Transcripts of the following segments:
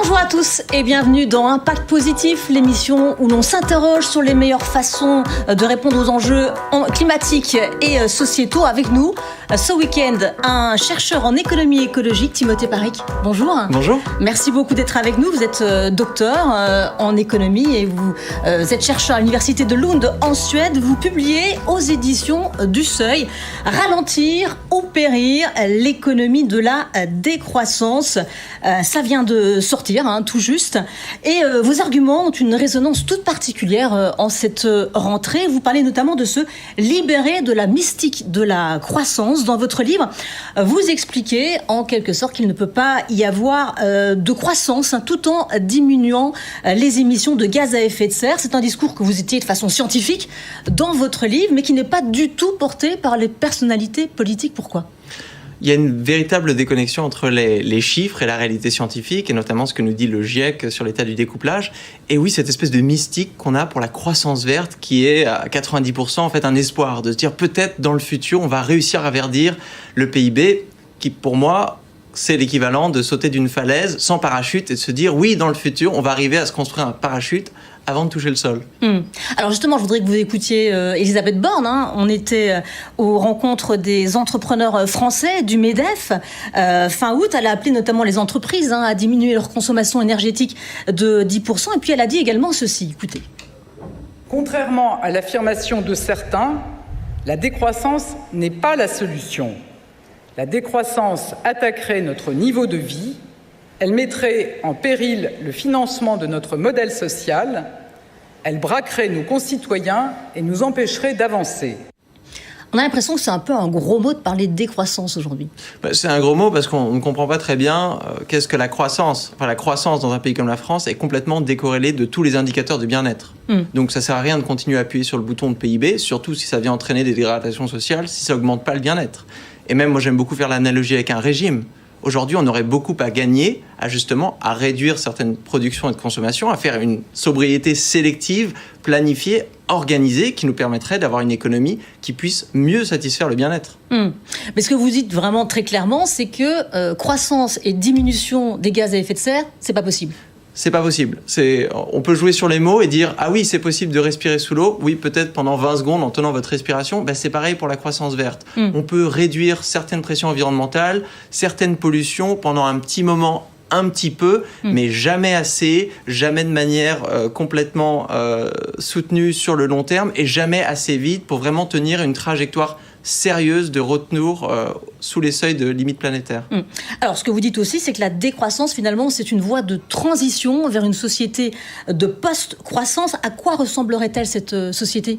Bonjour à tous et bienvenue dans Impact Positif, l'émission où l'on s'interroge sur les meilleures façons de répondre aux enjeux climatiques et sociétaux. Avec nous, ce week-end, un chercheur en économie écologique, Timothée Parric. Bonjour. Bonjour. Merci beaucoup d'être avec nous. Vous êtes docteur en économie et vous êtes chercheur à l'université de Lund en Suède. Vous publiez aux éditions du Seuil « Ralentir ou périr, l'économie de la décroissance ». Ça vient de sortir, tout juste. Et vos arguments ont une résonance toute particulière en cette rentrée. Vous parlez notamment de se libérer de la mystique de la croissance. Dans votre livre, vous expliquez en quelque sorte qu'il ne peut pas y avoir de croissance tout en diminuant les émissions de gaz à effet de serre. C'est un discours que vous étiez de façon scientifique dans votre livre, mais qui n'est pas du tout porté par les personnalités politiques. Pourquoi ? Il y a une véritable déconnexion entre les chiffres et la réalité scientifique, et notamment ce que nous dit le GIEC sur l'état du découplage. Et oui, cette espèce de mystique qu'on a pour la croissance verte, qui est à 90% en fait un espoir, de se dire peut-être dans le futur, on va réussir à verdir le PIB, qui pour moi, c'est l'équivalent de sauter d'une falaise sans parachute et de se dire oui, dans le futur, on va arriver à se construire un parachute avant de toucher le sol. Alors justement, je voudrais que vous écoutiez Elisabeth Borne. On était aux rencontres des entrepreneurs français du MEDEF. Fin août, elle a appelé notamment les entreprises à diminuer leur consommation énergétique de 10%. Et puis elle a dit également ceci, écoutez. Contrairement à l'affirmation de certains, la décroissance n'est pas la solution. La décroissance attaquerait notre niveau de vie, elle mettrait en péril le financement de notre modèle social, elle braquerait nos concitoyens et nous empêcherait d'avancer. On a l'impression que c'est un peu un gros mot de parler de décroissance aujourd'hui. C'est un gros mot parce qu'on ne comprend pas très bien qu'est-ce que la croissance. Enfin, la croissance dans un pays comme la France est complètement décorrélée de tous les indicateurs de bien-être. Donc ça ne sert à rien de continuer à appuyer sur le bouton de PIB, surtout si ça vient entraîner des dégradations sociales, si ça n'augmente pas le bien-être. Et même, moi, j'aime beaucoup faire l'analogie avec un régime. Aujourd'hui, on aurait beaucoup à gagner à réduire certaines productions et de consommation, à faire une sobriété sélective, planifiée, organisée, qui nous permettrait d'avoir une économie qui puisse mieux satisfaire le bien-être. Mais ce que vous dites vraiment très clairement, c'est que croissance et diminution des gaz à effet de serre, c'est pas possible. C'est pas possible. On peut jouer sur les mots et dire « Ah oui, c'est possible de respirer sous l'eau. Oui, peut-être pendant 20 secondes en tenant votre respiration. » C'est pareil pour la croissance verte. On peut réduire certaines pressions environnementales, certaines pollutions pendant un petit moment, un petit peu, mais jamais assez, jamais de manière complètement soutenue sur le long terme et jamais assez vite pour vraiment tenir une trajectoire sérieuse de retour sous les seuils de limites planétaires. Alors, ce que vous dites aussi, c'est que la décroissance, finalement, c'est une voie de transition vers une société de post-croissance. À quoi ressemblerait-elle, cette société ?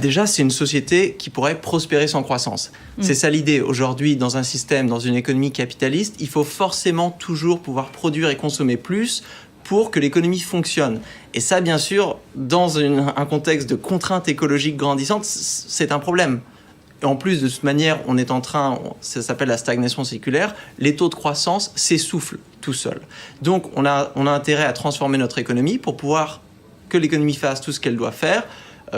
Déjà, c'est une société qui pourrait prospérer sans croissance. C'est ça l'idée. Aujourd'hui, dans un système, dans une économie capitaliste, il faut forcément toujours pouvoir produire et consommer plus pour que l'économie fonctionne. Et ça, bien sûr, dans un contexte de contraintes écologiques grandissantes, c'est un problème. Et en plus, de toute manière, ça s'appelle la stagnation séculaire, les taux de croissance s'essoufflent tout seuls. Donc, on a intérêt à transformer notre économie pour pouvoir que l'économie fasse tout ce qu'elle doit faire,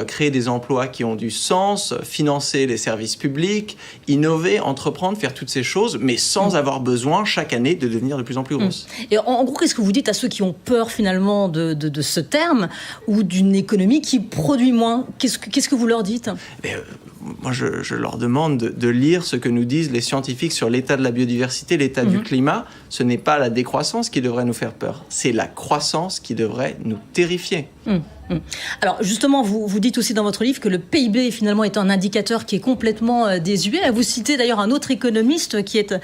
créer des emplois qui ont du sens, financer les services publics, innover, entreprendre, faire toutes ces choses, mais sans avoir besoin chaque année de devenir de plus en plus grosse. Et en gros, qu'est-ce que vous dites à ceux qui ont peur finalement de ce terme ou d'une économie qui produit moins ? Qu'est-ce que vous leur dites ? Moi, je leur demande de lire ce que nous disent les scientifiques sur l'état de la biodiversité, l'état du climat. Ce n'est pas la décroissance qui devrait nous faire peur, c'est la croissance qui devrait nous terrifier. Alors justement, vous dites aussi dans votre livre que le PIB finalement est un indicateur qui est complètement désuet. Vous citez d'ailleurs un autre économiste qui est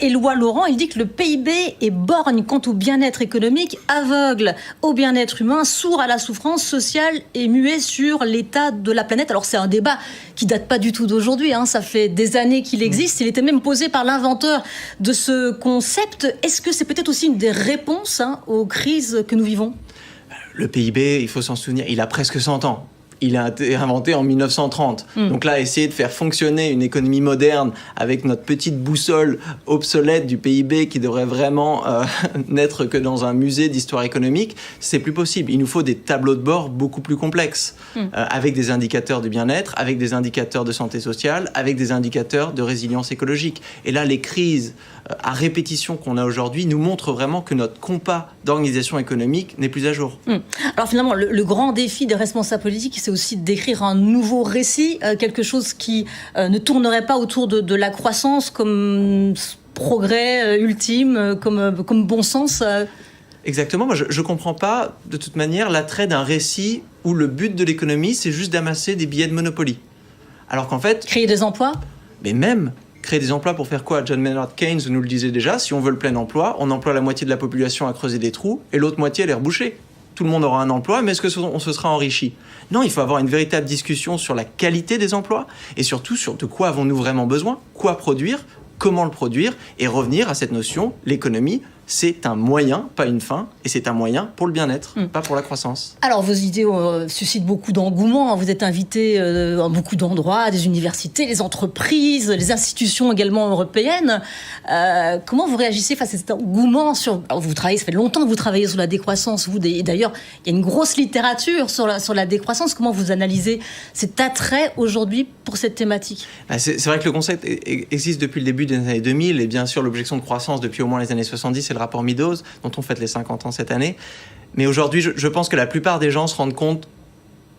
Éloi Laurent. Il dit que le PIB est borgne quant au bien-être économique, aveugle au bien-être humain, sourd à la souffrance sociale et muet sur l'état de la planète. Alors c'est un débat qui date pas du tout d'aujourd'hui, ça fait des années qu'il existe. Il était même posé par l'inventeur de ce concept. Est-ce que c'est peut-être aussi une des réponses aux crises que nous vivons ? Le PIB, il faut s'en souvenir, il a presque 100 ans. il a été inventé en 1930. Donc là, essayer de faire fonctionner une économie moderne avec notre petite boussole obsolète du PIB qui devrait vraiment n'être que dans un musée d'histoire économique, c'est plus possible. Il nous faut des tableaux de bord beaucoup plus complexes, avec des indicateurs de bien-être, avec des indicateurs de santé sociale, avec des indicateurs de résilience écologique. Et là, les crises à répétition qu'on a aujourd'hui nous montrent vraiment que notre compas d'organisation économique n'est plus à jour. Alors finalement, le grand défi des responsables politiques, c'est aussi d'écrire un nouveau récit, quelque chose qui ne tournerait pas autour de la croissance comme progrès ultime, comme bon sens. Exactement, moi je ne comprends pas de toute manière l'attrait d'un récit où le but de l'économie c'est juste d'amasser des billets de Monopoly. Alors qu'en fait... Créer des emplois ? Mais même créer des emplois pour faire quoi ? John Maynard Keynes nous le disait déjà, si on veut le plein emploi, on emploie la moitié de la population à creuser des trous et l'autre moitié à les reboucher. Tout le monde aura un emploi, mais est-ce qu'on se sera enrichi ? Non, il faut avoir une véritable discussion sur la qualité des emplois et surtout sur de quoi avons-nous vraiment besoin, quoi produire, comment le produire et revenir à cette notion, l'économie, c'est un moyen, pas une fin, et c'est un moyen pour le bien-être, pas pour la croissance. Alors, vos idées suscitent beaucoup d'engouement. Vous êtes invité à beaucoup d'endroits, des universités, les entreprises, les institutions également européennes. Comment vous réagissez face à cet engouement Alors, vous travaillez, ça fait longtemps que vous travaillez sur la décroissance. D'ailleurs, il y a une grosse littérature sur la décroissance. Comment vous analysez cet attrait aujourd'hui pour cette thématique ? C'est vrai que le concept existe depuis le début des années 2000, et bien sûr l'objection de croissance depuis au moins les années 70, c'est le rapport Meadows, dont on fête les 50 ans cette année. Mais aujourd'hui, je pense que la plupart des gens se rendent compte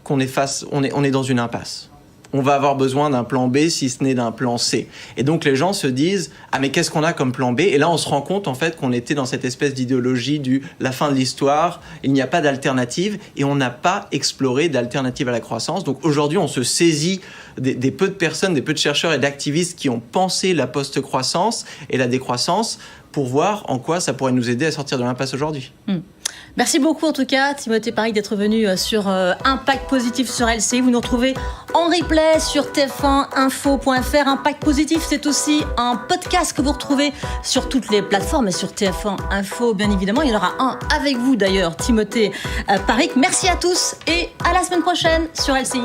qu'on est dans une impasse. On va avoir besoin d'un plan B si ce n'est d'un plan C. Et donc les gens se disent « Ah mais qu'est-ce qu'on a comme plan B ?» Et là on se rend compte en fait qu'on était dans cette espèce d'idéologie la fin de l'histoire, il n'y a pas d'alternative et on n'a pas exploré d'alternative à la croissance. Donc aujourd'hui on se saisit des peu de personnes, des peu de chercheurs et d'activistes qui ont pensé la post-croissance et la décroissance pour voir en quoi ça pourrait nous aider à sortir de l'impasse aujourd'hui. Merci beaucoup en tout cas, Timothée Parric, d'être venu sur Impact Positif sur LCI. Vous nous retrouvez en replay sur tf1info.fr. Impact Positif, c'est aussi un podcast que vous retrouvez sur toutes les plateformes et sur TF1 Info, bien évidemment. Il y en aura un avec vous d'ailleurs, Timothée Parric. Merci à tous et à la semaine prochaine sur LCI.